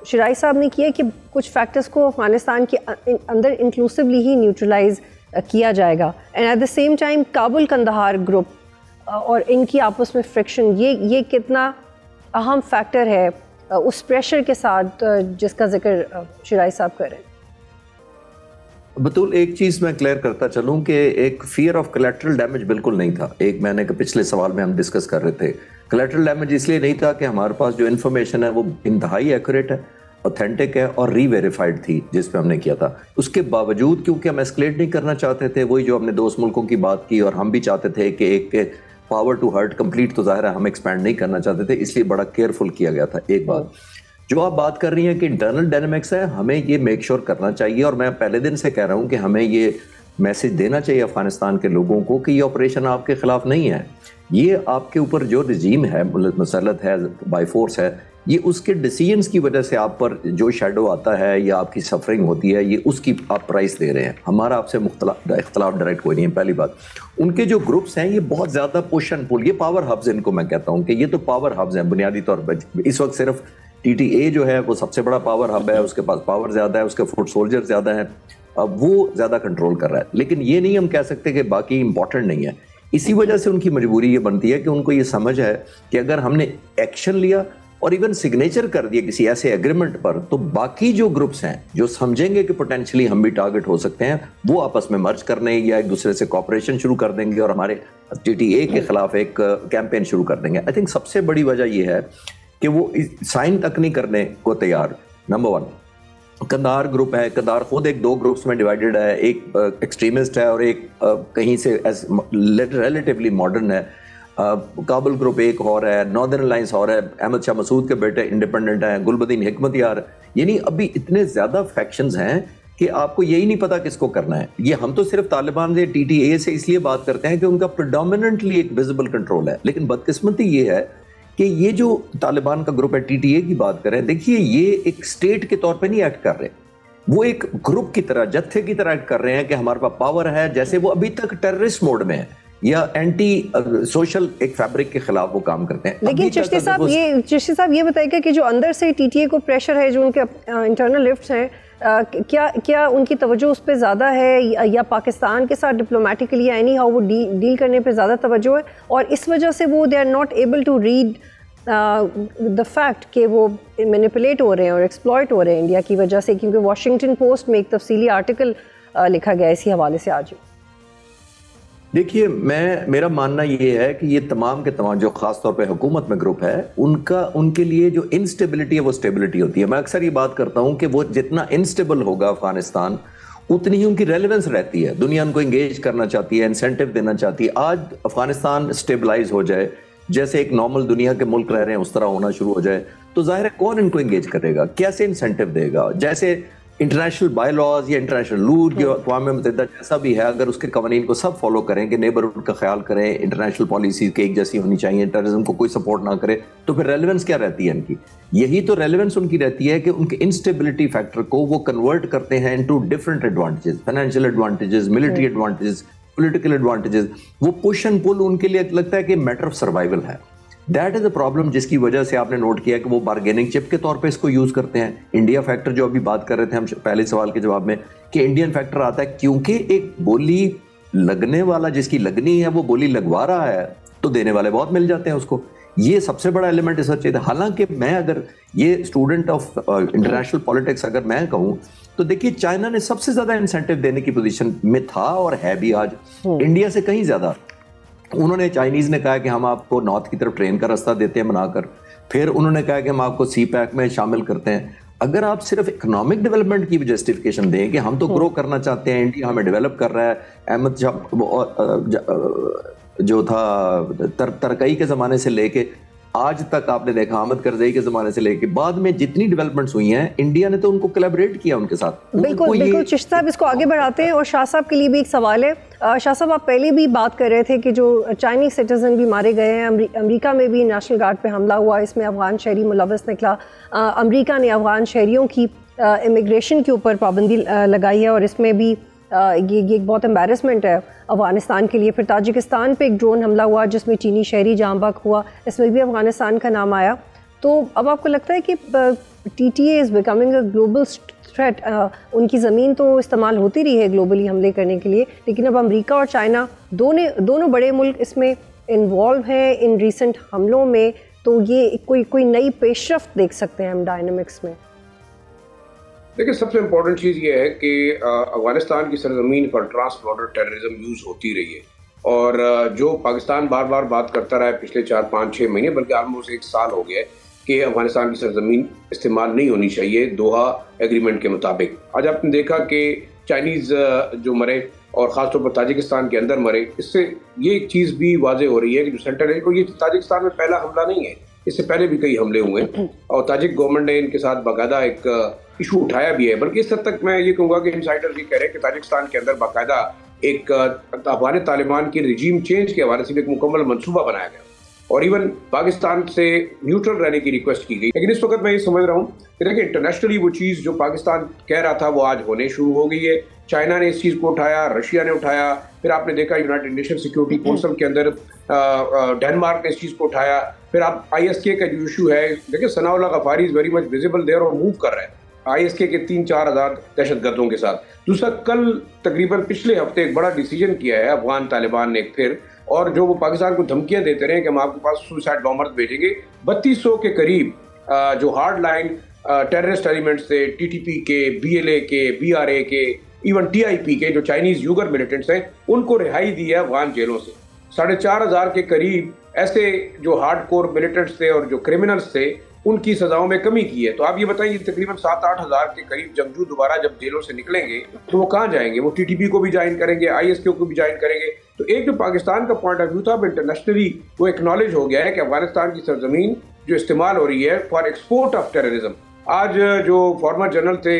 शिराज साहब ने की है कि कुछ फैक्टर्स को अफगानिस्तान के अंदर इंक्लूसिवली ही न्यूट्रलाइज किया जाएगा, and at the same time Kabul Kandahar group और इनकी आपस में फ्रिक्शन, ये कितना अहम फैक्टर है उस प्रेशर के साथ जिसका जिक्र शिराज साहब कर रहे हैं। बतूल, एक चीज मैं क्लियर करता चलूं कि एक फियर ऑफ कोलैटरल डैमेज बिल्कुल नहीं था। एक महीने के पिछले सवाल में हम डिस्कस कर रहे थे, कोलैटरल डैमेज इसलिए नहीं था कि हमारे पास जो इन्फॉर्मेशन है वो इंतहाई एक्यूरेट है, ऑथेंटिक है और रीवेरीफाइड थी जिस पे हमने किया था। उसके बावजूद क्योंकि हम एस्केलेट नहीं करना चाहते थे, वही जो हमने दोस्त मुल्कों की बात की, और हम भी चाहते थे कि एक पावर टू हर्ट कंप्लीट, तो जाहिर है हम एक्सपैंड नहीं करना चाहते थे, इसलिए बड़ा केयरफुल किया गया था। एक बात जो आप बात कर रही हैं कि इंटरनल डायनामिक्स है, हमें ये मेक श्योर करना चाहिए, और मैं पहले दिन से कह रहा हूं कि हमें ये मैसेज देना चाहिए अफगानिस्तान के लोगों को कि ये ऑपरेशन आपके खिलाफ नहीं है, ये आपके ऊपर जो रजीम है, मुसल्लत है, बाय फोर्स है, ये उसके डिसीजंस की वजह से आप पर जो शेडो आता है या आपकी सफरिंग होती है, ये उसकी आप प्राइस दे रहे हैं। हमारा आपसे इख्तलाफ डायरेक्ट कोई नहीं है। पहली बात, उनके जो ग्रुप्स हैं ये बहुत ज़्यादा पुश एंड पुल, ये पावर हब्स इनको मैं कहता हूँ कि ये तो पावर हब्स हैं बुनियादी तौर पर। इस वक्त सिर्फ TTA जो है वो सबसे बड़ा पावर हब है, उसके पास पावर ज़्यादा है, उसके फुट सोल्जर ज़्यादा हैं, अब वो ज़्यादा कंट्रोल कर रहा है। लेकिन ये नहीं हम कह सकते कि बाकी इंपॉर्टेंट नहीं है। इसी वजह से उनकी मजबूरी ये बनती है कि उनको ये समझ है कि अगर हमने एक्शन लिया और इवन सिग्नेचर कर दिया किसी ऐसे एग्रीमेंट पर, तो बाकी जो ग्रुप्स हैं जो समझेंगे कि पोटेंशियली हम भी टारगेट हो सकते हैं, वो आपस में मर्ज करने या एक दूसरे से कॉपरेशन शुरू कर देंगे और हमारे TTA के खिलाफ एक कैंपेन शुरू कर देंगे। आई थिंक सबसे बड़ी वजह यह है कि वो साइन तक नहीं करने को तैयार। नंबर 1 कंधार ग्रुप है, कंधार खुद एक 2 ग्रुप्स में डिवाइडेड है, एक एक्सट्रीमिस्ट है और एक कहीं से रिलेटिवली मॉडर्न है। काबुल ग्रुप एक और है, नॉर्दर्न अलायंस और है, अहमद शाह मसूद के बेटे इंडिपेंडेंट हैं, गुलबदीन हिकमतियार, यानी अभी इतने ज्यादा फैक्शंस हैं कि आपको यही नहीं पता किसको करना है। ये हम तो सिर्फ तालिबान से TTA से इसलिए बात करते हैं कि उनका प्रेडोमिनेंटली एक विजिबल कंट्रोल है, लेकिन बदकिस्मती ये है कि ये जो तालिबान का ग्रुप है, TTA की बात करें, देखिए ये एक स्टेट के तौर पे नहीं एक्ट कर रहे, वो एक ग्रुप की तरह, जत्थे की तरह एक्ट कर रहे हैं कि हमारे पास पावर है, जैसे वो अभी तक टेररिस्ट मोड में है या एंटी सोशल एक फैब्रिक के खिलाफ वो काम करते हैं। लेकिन चिश्ती साहब ये बताइएगा कि जो अंदर से TTA को प्रेशर है, जो उनके इंटरनल लिफ्ट्स हैं, क्या उनकी तवज्जो उस पर ज़्यादा है या पाकिस्तान के साथ डिप्लोमेटिकली या एनी हाउ वो डील करने पे ज़्यादा तवज्जो है, और इस वजह से वो they are not able to read the fact कि वो मैनिपुलेट हो रहे हैं और एक्सप्लॉइट हो रहे हैं इंडिया की वजह से, क्योंकि वॉशिंगटन पोस्ट में एक तफसीली आर्टिकल लिखा गया इसी हवाले से आज। देखिए, मेरा मानना ये है कि ये तमाम के तमाम जो खास तौर पे हुकूमत में ग्रुप है, उनके लिए जो इनस्टेबिलिटी है वो स्टेबिलिटी होती है। मैं अक्सर ये बात करता हूँ कि वो जितना इनस्टेबल होगा अफगानिस्तान, उतनी ही उनकी रेलेवेंस रहती है, दुनिया उनको एंगेज करना चाहती है, इंसेंटिव देना चाहती है। आज अफगानिस्तान स्टेबलाइज हो जाए, जैसे एक नॉर्मल दुनिया के मुल्क रह रहे हैं उस तरह होना शुरू हो जाए, तो जाहिर है कौन इनको एंगेज करेगा, कैसे इंसेंटिव देगा। जैसे इंटरनेशनल बाय लॉज या इंटरनेशनल लूट जो अक़वाम मुत्तहिदा जैसा भी है, अगर उसके कवानीन को सब फॉलो करें कि नेबरहुड का ख्याल करें, इंटरनेशनल पॉलिसी के एक जैसी होनी चाहिए, टेररिज्म को कोई सपोर्ट ना करे, तो फिर रेलेवेंस क्या रहती है इनकी? यही तो रेलेवेंस उनकी रहती है कि उनके इंस्टेबिलिटी फैक्टर को वो कन्वर्ट करते हैं into different advantages, financial advantages, military advantages, political advantages. वो पुश एंड पुल उनके लिए लगता है कि मैटर ऑफ सर्वाइवल है। दैट इज अ प्रॉब्लम, जिसकी वजह से आपने नोट किया कि वो बार्गेनिंग चिप के तौर पे इसको यूज करते हैं। इंडिया फैक्टर जो अभी बात कर रहे थे हम पहले सवाल के जवाब में, कि इंडियन फैक्टर आता है क्योंकि एक बोली लगने वाला जिसकी लगनी है वो बोली लगवा रहा है, तो देने वाले बहुत मिल जाते हैं उसको। ये सबसे बड़ा एलिमेंट इस वक्त चाहिए था। हालांकि मैं अगर ये स्टूडेंट ऑफ इंटरनेशनल पॉलिटिक्स अगर मैं कहूँ तो देखिए चाइना ने सबसे ज्यादा इंसेंटिव देने की पोजीशन में था और है भी आज, इंडिया से कहीं ज्यादा। उन्होंने, चाइनीज ने कहा कि हम आपको नॉर्थ की तरफ ट्रेन का रास्ता देते हैं बनाकर, फिर उन्होंने कहा कि हम आपको सी पैक में शामिल करते हैं। अगर आप सिर्फ इकोनॉमिक डेवलपमेंट की जस्टिफिकेशन दें कि हम तो ग्रो करना चाहते हैं, इंडिया हमें डेवलप कर रहा है, अहमद जो था तरकई के ज़माने से लेके आज तक आपने देखा, अहमद करजई के ज़माने से लेके बाद में जितनी डेवलपमेंट्स हुई हैं, इंडिया ने तो उनको कोलैबोरेट किया उनके साथ। बिल्कुल बिल्कुल चिश्ती साहब, इसको आगे बढ़ाते हैं। और शाह साहब के लिए भी एक सवाल है। शाह साहब, आप पहले भी बात कर रहे थे कि जो चाइनीज़ सिटीज़न भी मारे गए हैं, अमेरिका में भी नेशनल गार्ड पे हमला हुआ, इसमें अफगान शहरी मुलव्वस निकला। अमेरिका ने अफगान शहरियों की इमिग्रेशन के ऊपर पाबंदी लगाई है और इसमें भी ये एक बहुत एम्बैरसमेंट है अफ़गानिस्तान के लिए। फिर ताजिकिस्तान पे एक ड्रोन हमला हुआ जिसमें चीनी शहरी जाँ बहक हुआ, इसमें भी अफ़गानिस्तान का नाम आया। तो अब आपको लगता है कि TTA is becoming a global threat? उनकी ज़मीन तो इस्तेमाल होती रही है ग्लोबली हमले करने के लिए, लेकिन अब अमेरिका और चाइना दोनों बड़े मुल्क इसमें इन्वॉल्व हैं इन रिसेंट हमलों में। तो ये कोई नई पेशरफ्त देख सकते हैं हम डायनामिक्स में? देखिए, सबसे इम्पोर्टेंट चीज़ ये है कि अफगानिस्तान की सरजमीन पर ट्रांस बॉर्डर टेररिज्म यूज़ होती रही है और जो पाकिस्तान बार बार बात करता रहा है पिछले 4-5-6 महीने, बल्कि ऑलमोस्ट 1 साल हो गया है कि अफगानिस्तान की सरजमीन इस्तेमाल नहीं होनी चाहिए दोहा एग्रीमेंट के मुताबिक। आज आपने देखा कि चाइनीज़ जो मरे और ख़ासतौर पर ताजिकिस्तान के अंदर मरे, इससे ये एक चीज़ भी वाज़े हो रही है कि जो सेंट्रल को, ये ताजिकिस्तान में पहला हमला नहीं है, इससे पहले भी कई हमले हुए और ताजिक गवर्नमेंट ने इनके साथ बाकायदा एक इशू उठाया भी है। बल्कि इस हद तक मैं ये कहूँगा कि इनसाइडर्स ये कह रहे हैं कि ताजिकिस्तान के अंदर बाकायदा एक अफगान तालिबान की रिजीम चेंज के हवाले से भी एक मुकम्मल मनसूबा बनाया गया और इवन पाकिस्तान से न्यूट्रल रहने की रिक्वेस्ट की गई। लेकिन इस वक्त मैं ये समझ रहा हूँ कि देखिए, इंटरनेशनली वो चीज़ जो पाकिस्तान कह रहा था वो आज होने शुरू हो गई है। चाइना ने इस चीज़ को उठाया, रशिया ने उठाया, फिर आपने देखा यूनाइटेड नेशन सिक्योरिटी काउंसिल के अंदर डेनमार्क ने इस चीज़ को उठाया। फिर आप ISK का जो इशू है, देखिए Sanaullah Ghaffari is very much visible there और मूव कर रहे हैं ISK के 3-4 हज़ार दहशतगर्दों के साथ। दूसरा, कल तकरीबन पिछले हफ्ते एक बड़ा डिसीजन किया है अफगान तालिबान ने फिर, और जो वो पाकिस्तान को धमकियां देते रहे कि हम आपके पास सुसाइड बॉम्बर्स भेजेंगे। 3200 के करीब जो हार्ड लाइन टेररिस्ट एलिमेंट्स थे, TTP के, BLA के, BRA के, इवन TIP के, जो चाइनीज यूगर मिलिटेंट्स हैं, उनको रिहाई दी है अफगान जेलों से। 4500 के करीब ऐसे जो हार्ड कोर मिलिटेंट्स थे और जो क्रिमिनल्स थे, उनकी सजाओं में कमी की है। तो आप ये बताइए, तकरीबन 7-8 हज़ार के करीब जंगजू दोबारा जब जेलों से निकलेंगे तो वो कहाँ जाएंगे? वो TTP को भी ज्वाइन करेंगे, ISK को भी ज्वाइन करेंगे। तो एक जो पाकिस्तान का पॉइंट ऑफ व्यू था, इंटरनेशनली वो एक्नॉलेज हो गया है कि अफगानिस्तान की सरजमीन जो इस्तेमाल हो रही है फॉर एक्सपोर्ट ऑफ टेररिज्म। आज जो फॉर्मर जनरल थे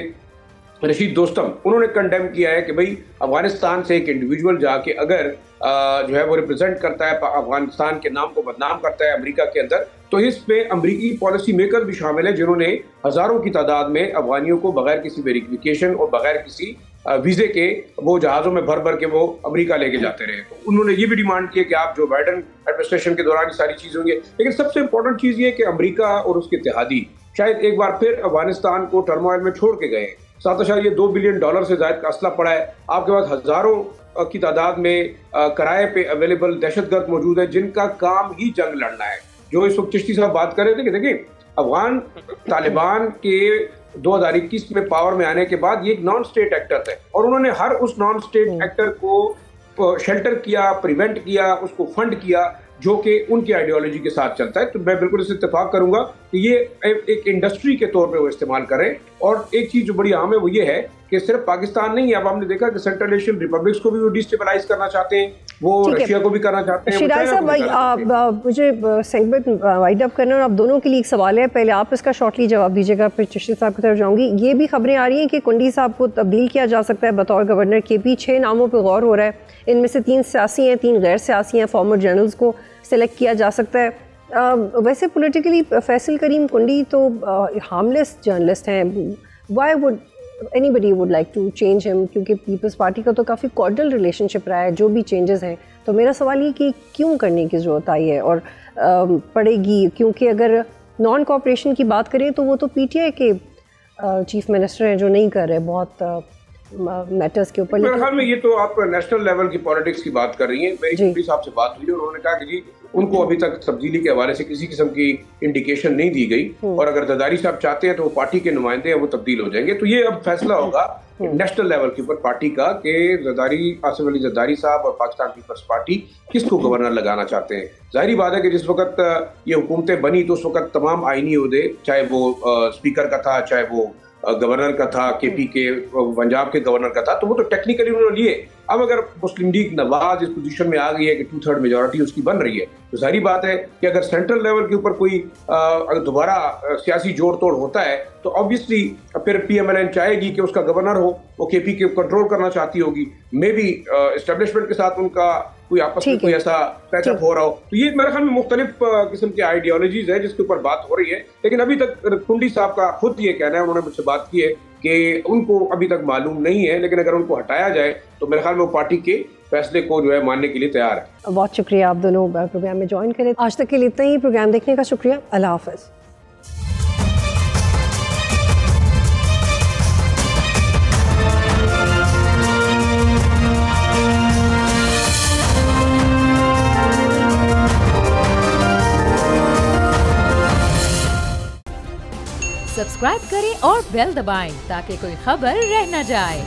रशीद दोस्तम, उन्होंने कंडेम किया है कि भाई अफगानिस्तान से एक इंडिविजुअल जाके अगर जो है वो रिप्रेजेंट करता है अफगानिस्तान के नाम को बदनाम करता है अमेरिका के अंदर, तो इसमें अमेरिकी पॉलिसी मेकर भी शामिल है जिन्होंने हजारों की तादाद में अफगानियों को बगैर किसी वेरिफिकेशन और बगैर किसी वीजे के वो जहाज़ों में भर भर के वो अमेरिका लेके जाते रहे। तो उन्होंने ये भी डिमांड की कि आप जो बाइडन एडमिनिस्ट्रेशन के दौरान ये सारी चीज़ होंगी। लेकिन सबसे इंपॉर्टेंट चीज़ ये कि अमेरिका और उसके इत्तेहादी शायद एक बार फिर अफगानिस्तान को टर्मोइल में छोड़ के गए। 7.2 बिलियन डॉलर से ज़ायद का असला पड़ा है। आपके पास हज़ारों की तादाद में किराए पे अवेलेबल दहशतगर्द मौजूद है जिनका काम ही जंग लड़ना है। जो इस वक्त चिश्ती साहब बात कर रहे थे कि देखिए, अफगान तालिबान के 2021 में पावर में आने के बाद ये एक नॉन स्टेट एक्टर थे और उन्होंने हर उस नॉन स्टेट एक्टर को शेल्टर किया, प्रिवेंट किया, उसको फंड किया जो कि उनकी आइडियोलॉजी के साथ चलता है। तो मैं बिल्कुल इससे इत्तेफाक करूंगा कि ये एक इंडस्ट्री के तौर पे वो इस्तेमाल करें। और एक चीज़ जो बड़ी अहम है वो ये है कि सिर्फ पाकिस्तान नहीं है, अब हमने देखा कि सेंट्रल एशियन रिपब्लिक्स को भी वो डिस्टेबलाइज करना चाहते हैं, वो रशिया को भी करना चाहते हैं। शिराज साहब, मुझे सेगमेंट वाइड अप करना और आप दोनों के लिए एक सवाल है, पहले आप इसका शॉर्टली जवाब दीजिएगा, फिर चिश्ती साहब की तरफ जाऊंगी। ये भी खबरें आ रही हैं कि कुंडी साहब को तब्दील किया जा सकता है बतौर गवर्नर के। भी 6 नामों पर गौर हो रहा है, इनमें से 3 सियासी हैं, 3 गैर सियासी हैं। फॉर्मर जनरल्स को सेलेक्ट किया जा सकता है। वैसे पॉलिटिकली फैसल करीम कुंडी तो हार्मलेस जर्नलिस्ट हैं। Why would anybody would like to change him? क्योंकि पीपल्स पार्टी का तो काफ़ी कॉर्डियल रिलेशनशिप रहा है जो भी चेंजेस हैं। तो मेरा सवाल ये कि क्यों करने की ज़रूरत आई है और पड़ेगी? क्योंकि अगर नॉन कॉपरेशन की बात करें तो वो तो PTI के चीफ मिनिस्टर हैं जो नहीं कर रहे, बहुत मैटर्स के ऊपर। मेरे ख्याल में ये तो आप नेशनल लेवल की पॉलिटिक्स की बात कर रही हैं। मेरी एमपी साहब से बात हुई और उन्होंने कहा कि जी उनको अभी तक तब्दीली के हवाले से किसी किस्म की इंडिकेशन नहीं दी गई, और अगर जरदारी साहब चाहते हैं तो वो पार्टी के नुमाइंदे हैं, वो तब्दील हो जाएंगे। तो ये अब फैसला होगा नेशनल लेवल के ऊपर पार्टी का कि आसिफ अली जरदारी साहब और पाकिस्तान पीपल्स पार्टी किसको गवर्नर लगाना चाहते हैं। जाहिर बात है कि जिस वक्त ये हुकूमतें बनी तो उस वक्त तमाम आईनी ओहदे, चाहे वो स्पीकर का था, चाहे वो गवर्नर का था, केपी के पंजाब के गवर्नर का था, तो वो तो टेक्निकली उन्होंने लिए। अब अगर मुस्लिम लीग नवाज इस पोजीशन में आ गई है कि 2/3 मेजोरिटी उसकी बन रही है, तो सारी बात है कि अगर सेंट्रल लेवल के ऊपर कोई अगर दोबारा सियासी जोड़ तोड़ होता है तो ऑब्वियसली फिर पीएमएलएन चाहेगी कि उसका गवर्नर हो, वो केपी के कंट्रोल करना चाहती होगी। मे बी एस्टेब्लिशमेंट के साथ उनका कोई आपस में कोई ऐसा पैचअप हो रहा हो। तो ये मेरे ख्याल में मुख्तलिफ किस्म की आइडियोलॉजीज है जिसके ऊपर बात हो रही है। लेकिन अभी तक कुंडी साहब का खुद ये कहना है, उन्होंने मुझसे बात की है कि उनको अभी तक मालूम नहीं है, लेकिन अगर उनको हटाया जाए तो मेरे ख्याल में वो पार्टी के फैसले को जो है मानने के लिए तैयार है। बहुत शुक्रिया आप दोनों प्रोग्राम में ज्वाइन करें। आज तक के लिए इतना ही। प्रोग्राम देखने का शुक्रिया। अल्लाह हाफ़िज़। सब्सक्राइब करें और बेल दबाएं ताकि कोई खबर रह न जाए।